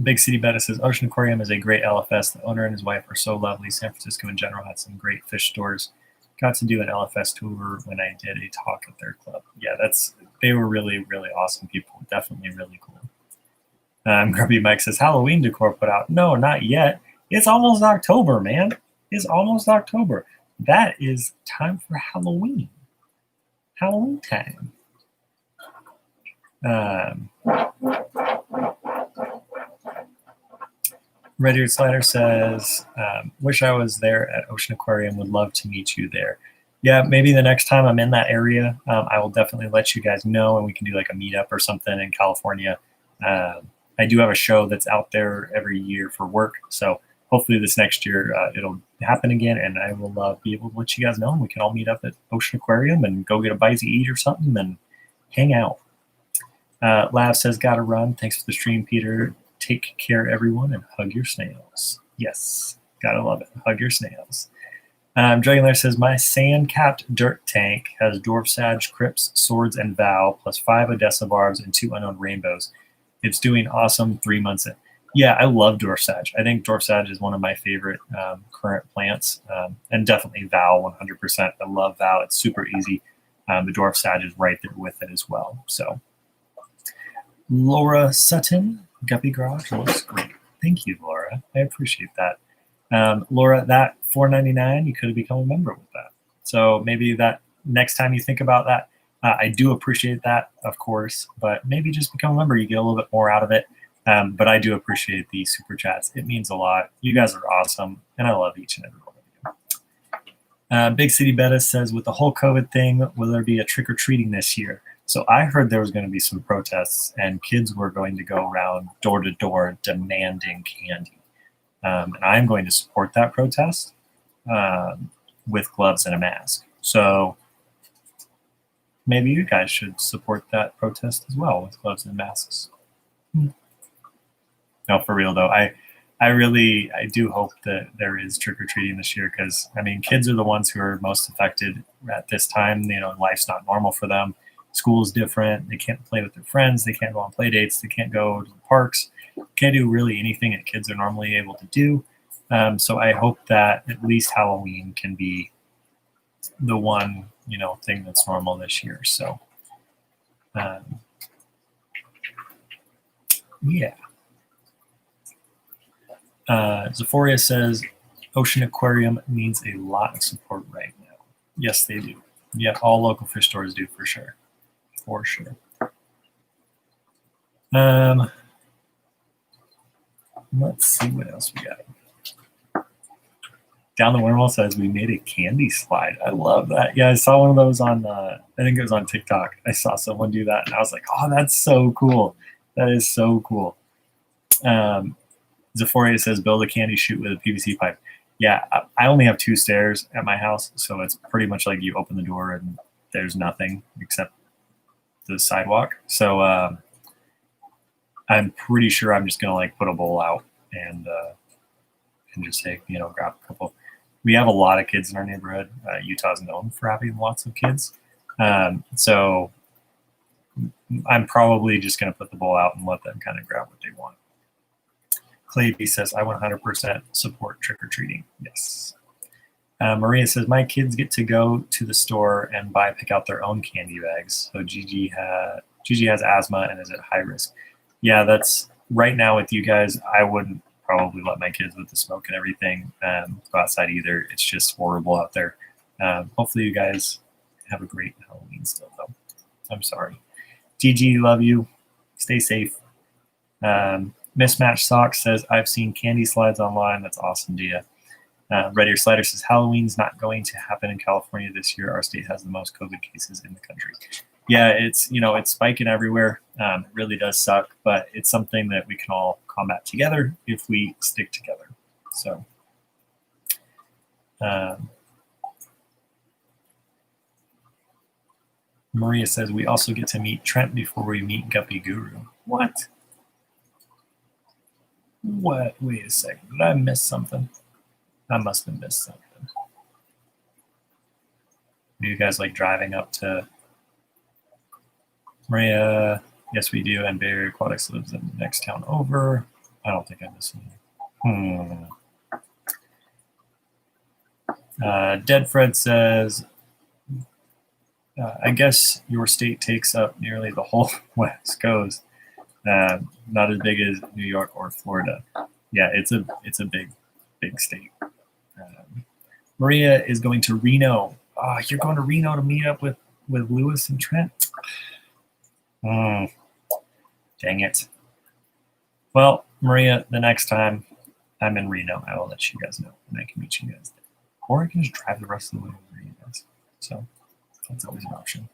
[SPEAKER 1] Big City Betta says, Ocean Aquarium is a great LFS. The owner and his wife are so lovely. San Francisco in general had some great fish stores. Got to do an LFS tour when I did a talk at their club. Yeah, they were really, really awesome people. Definitely really cool. Grubby Mike says, Halloween decor put out. No, not yet. It's almost October, man. It's almost October. That is time for Halloween. Halloween time. Red-Eared Slider says, wish I was there at Ocean Aquarium. Would love to meet you there. Yeah, maybe the next time I'm in that area, I will definitely let you guys know, and we can do like a meetup or something in California. I do have a show that's out there every year for work, so hopefully this next year it'll happen again, and I will be able to let you guys know, and we can all meet up at Ocean Aquarium and go get a bite to eat or something and hang out. Lav says, gotta run. Thanks for the stream, Peter. Take care, everyone, and hug your snails. Yes, gotta love it. Hug your snails. Dragonlair says, my sand-capped dirt tank has Dwarf Sag, Crypts, Swords, and Vow, plus 5 Odessa barbs and 2 unknown rainbows. It's doing awesome 3 months in. Yeah, I love Dwarf Sag. I think Dwarf Sag is one of my favorite current plants, and definitely Vow 100%. I love Vow. It's super easy. The Dwarf Sag is right there with it as well. So, Laura Sutton, Guppy Garage looks great. Thank you, Laura. I appreciate that. Laura, that $4.99, you could have become a member with that. So maybe that next time you think about that, I do appreciate that, of course, but maybe just become a member. You get a little bit more out of it. But I do appreciate the super chats. It means a lot. You guys are awesome, and I love each and every one of you. Big City Betta says, with the whole COVID thing, will there be a trick-or-treating this year? So I heard there was going to be some protests, and kids were going to go around door to door demanding candy. And I'm going to support that protest with gloves and a mask. So maybe you guys should support that protest as well with gloves and masks. No, for real though, I do hope that there is trick-or-treating this year, because I mean, kids are the ones who are most affected at this time. You know, life's not normal for them. School's different. They can't play with their friends. They can't go on play dates. They can't go to the parks. Can't do really anything that kids are normally able to do. So I hope that at least Halloween can be the one, thing that's normal this year. So, yeah. Zephoria says, Ocean Aquarium needs a lot of support right now. Yes, they do. Yeah, all local fish stores do for sure. For sure. Let's see what else we got. Down the Wormhole says, we made a candy slide. I love that. Yeah, I saw one of those on, I think it was on TikTok. I saw someone do that, and I was like, oh, that's so cool. That is so cool. Zephoria says, build a candy chute with a PVC pipe. Yeah, I only have 2 stairs at my house, so it's pretty much like you open the door and there's nothing except the sidewalk. So I'm pretty sure I'm just gonna put a bowl out and just say, grab a couple. We have a lot of kids in our neighborhood. Utah's known for having lots of kids, so I'm probably just gonna put the bowl out and let them kind of grab what they want. Clay B says, I 100% support trick-or-treating. Yes. Maria says, my kids get to go to the store and pick out their own candy bags. So Gigi has asthma and is at high risk. Yeah, that's right now with you guys. I wouldn't probably let my kids with the smoke and everything go outside either. It's just horrible out there. Hopefully you guys have a great Halloween still, though. I'm sorry. Gigi, love you. Stay safe. Mismatched Socks says, I've seen candy slides online. That's awesome, Dia. Red Ear Slider says, Halloween's not going to happen in California this year. Our state has the most COVID cases in the country. Yeah, it's spiking everywhere. It really does suck, but it's something that we can all combat together if we stick together. So, Maria says, we also get to meet Trent before we meet Guppy Guru. What? What? Wait a second. Did I miss something? I must have missed something. Do you guys like driving up to Maria? Yes, we do. And Bay Area Aquatics lives in the next town over. I don't think I missed anything. Dead Fred says, I guess your state takes up nearly the whole West Coast. Not as big as New York or Florida. Yeah, it's a big state. Maria is going to Reno. Oh, you're going to Reno to meet up with Lewis and Trent? Dang it. Well, Maria, the next time I'm in Reno, I will let you guys know, and I can meet you guys there. Or I can just drive the rest of the way over you guys. So that's always an option.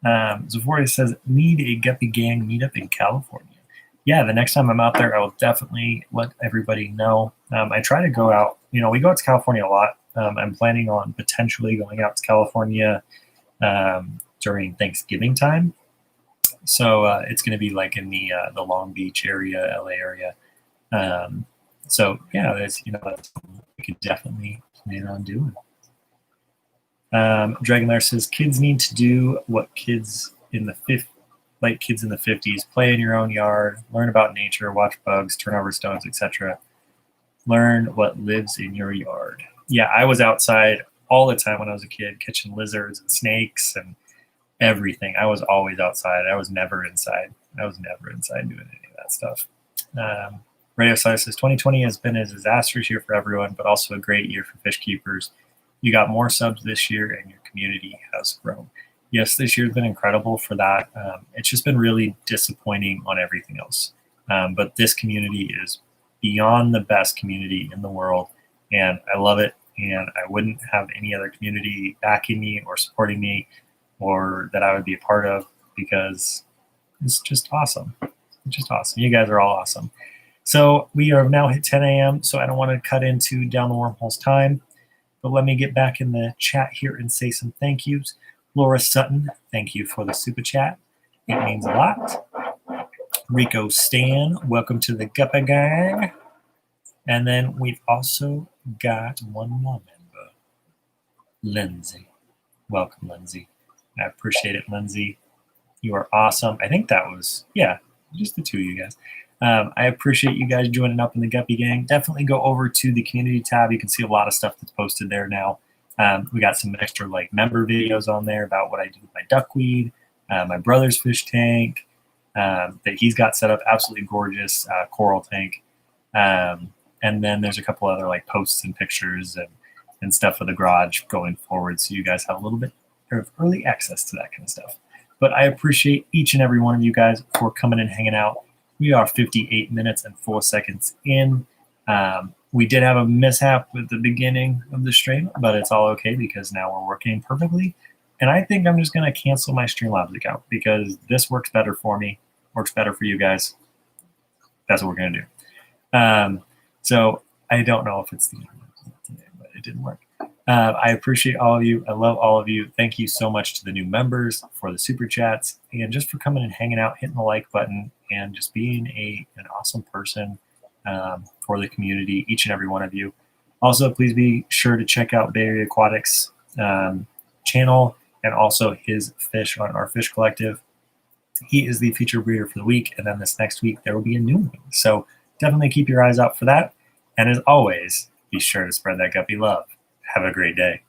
[SPEAKER 1] Zephoria says, need a Guppy Gang meetup in California. Yeah, the next time I'm out there, I will definitely let everybody know. I try to go out. We go out to California a lot. I'm planning on potentially going out to California during Thanksgiving time. So it's going to be like in the Long Beach area, LA area. So yeah, that's that's something we could definitely plan on doing. Dragonlair says kids need to do what kids in the 50s, play in your own yard, learn about nature, watch bugs, turn over stones, etc. Learn what lives in your yard. Yeah, I was outside all the time when I was a kid, catching lizards and snakes and everything. I was always outside. I was never inside. doing any of that stuff. Radio Size says 2020 has been a disastrous year for everyone, but also a great year for fish keepers. You got more subs this year and your community has grown. Yes, this year's been incredible for that. It's just been really disappointing on everything else. But this community is beyond the best community in the world, and I love it. And I wouldn't have any other community backing me or supporting me or that I would be a part of, because it's just awesome. It's just awesome. You guys are all awesome. So we are now hit 10 a.m., so I don't want to cut into Down the Wormhole's time. But let me get back in the chat here and say some thank yous. Laura Sutton, thank you for the super chat. It means a lot. Rico Stan, welcome to the Guppy Gang. And then we've also got one more member, Lindsay. Welcome, Lindsay. I appreciate it, Lindsay. You are awesome. I think that was, just the two of you guys. I appreciate you guys joining up in the Guppy Gang. Definitely go over to the community tab. You can see a lot of stuff that's posted there now. We got some extra member videos on there about what I do with my duckweed, my brother's fish tank that he's got set up, absolutely gorgeous coral tank. And then there's a couple other posts and pictures and stuff for the garage going forward, so you guys have a little bit of early access to that kind of stuff. But I appreciate each and every one of you guys for coming and hanging out. We are 58 minutes and 4 seconds in. We did have a mishap with the beginning of the stream, but it's all okay because now we're working perfectly. And I think I'm just going to cancel my Streamlabs account because this works better for me, works better for you guys. That's what we're going to do. So I don't know if it's the today, but it didn't work. I appreciate all of you. I love all of you. Thank you so much to the new members for the super chats and just for coming and hanging out, hitting the like button, and just being an awesome person for the community, each and every one of you. Also, please be sure to check out Bay Area Aquatics channel and also his fish on our fish collective. He is the featured breeder for the week, and then this next week there will be a new one. So definitely keep your eyes out for that. And as always, be sure to spread that guppy love. Have a great day.